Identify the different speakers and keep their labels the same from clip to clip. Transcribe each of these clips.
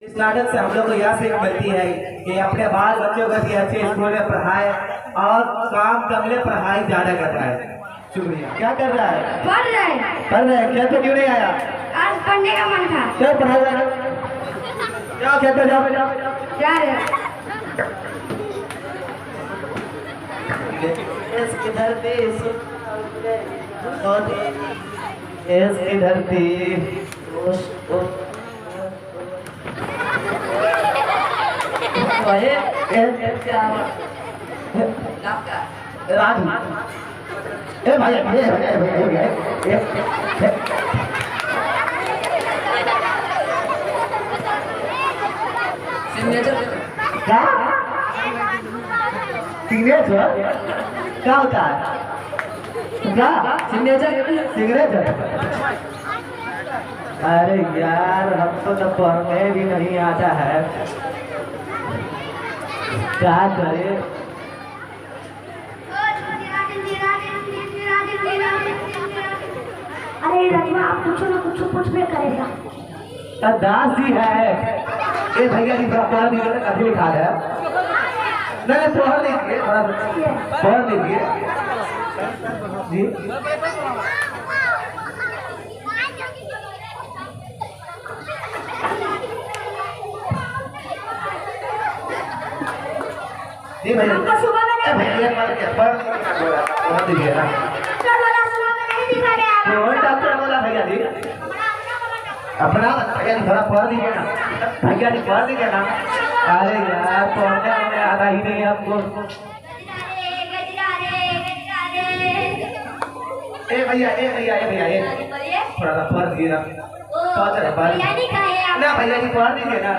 Speaker 1: इस नाटक से हम लोग को यह सीख मिलती है कि अपने बाल बच्चों को भी अच्छे स्कूल में पढ़ाए और काम कमले पढ़ाई ज्यादा कर रहा है। शुक्रिया। क्या कर रहा है?
Speaker 2: पढ़ रहे हैं।
Speaker 1: पढ़ रहे हैं। क्या तो क्यों नहीं आया?
Speaker 2: आज पढ़ने का मन था।
Speaker 1: क्या पढ़ा रहा है? क्या कहते जाओ जाओ
Speaker 2: जा रहे हैं।
Speaker 1: इसकी धरती इसकी धरती राजू ए भाई क्या सिग्नेचर क्या होता है? क्या सिग्नेचर? अरे यार हमको तो पढ़ने भी नहीं आता है, क्या करे?
Speaker 2: अरे रजवा आप कुछ ना कुछ पूछबे करेगा।
Speaker 1: दास जी है ये भैया जी पढ़ दीजिए कभी लिखा है नहीं पढ़ लीजिए पढ़ लीजिए जी। जी भैया
Speaker 2: हमको सुबह में
Speaker 1: भैया पढ़ दीजिए ना।
Speaker 2: सुबह में नहीं दिखा गया।
Speaker 1: कौन डॉक्टर बोला भैया जी? अपना भैया जी थोड़ा पढ़ दीजिए ना, भैया जी पढ़ दीजिए ना। अरे यार पढ़ने में आता ही नहीं आपको। ए भैया थोड़ा सा पढ़ दीजिए ना। ना भैया जी पढ़ दीजिए ना।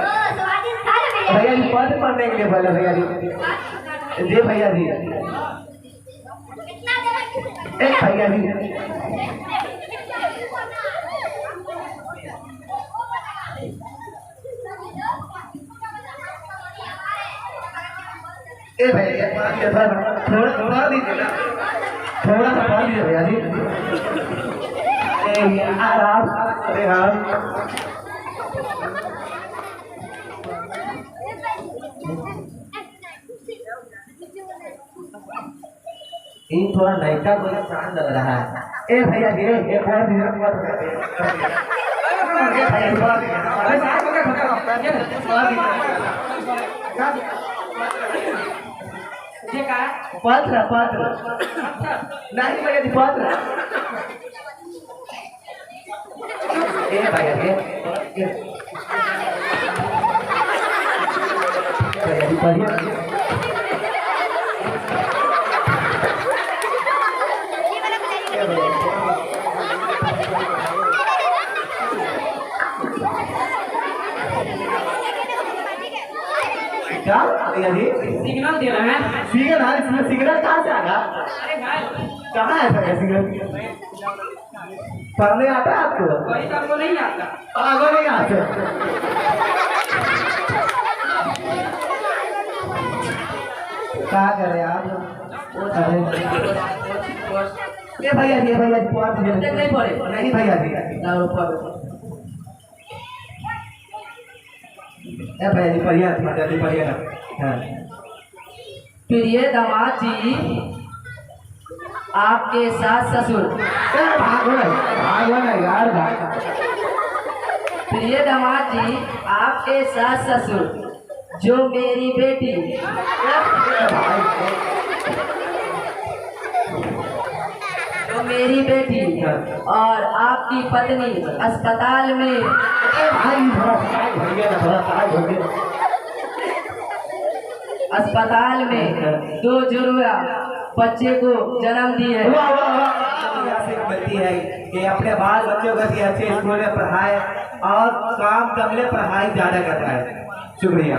Speaker 1: भैया जी पढ़ने के लिए बोले भैया जी। जी भैया जी भैया जी ए भैया थोड़ा दीजिए ना, थोड़ा सा पढ़ दीजिए भैया जी। आराम अरे हाँ ये थोड़ा नैका को चांद लग रहा है। ए भैया जी एक बार धीरे पत्र नहीं भैया जी पत्र। ए भैया जी पढ़िए। क्या भैया जी?
Speaker 3: सिग्नल दे रहे हैं।
Speaker 1: सिग्नल? इसमें सिग्नल कहाँ से आगा? कहाँ है सर सिग्नल? पढ़ने आता है आपको?
Speaker 3: वही तो हमको नहीं आता।
Speaker 1: आगे नहीं आते। क्या करे आप? ये भैया जी पढ़ दीजिए।
Speaker 3: नहीं पढ़े
Speaker 1: नहीं भैया जी भैया जी पढ़िए ना। हाँ।
Speaker 3: प्रिय दामाद जी आपके सास ससुर।
Speaker 1: भागो ना यार
Speaker 3: प्रिय दामाद जी आपके सास ससुर जो मेरी बेटी और आपकी पत्नी अस्पताल में दो जुड़वा बच्चे को जन्म दी है।
Speaker 1: सीख मिलती है कि अपने बाल बच्चों को भी अच्छे स्कूल में पढ़ाए और काम कमले पढ़ाई ज्यादा कर रहा है। शुक्रिया।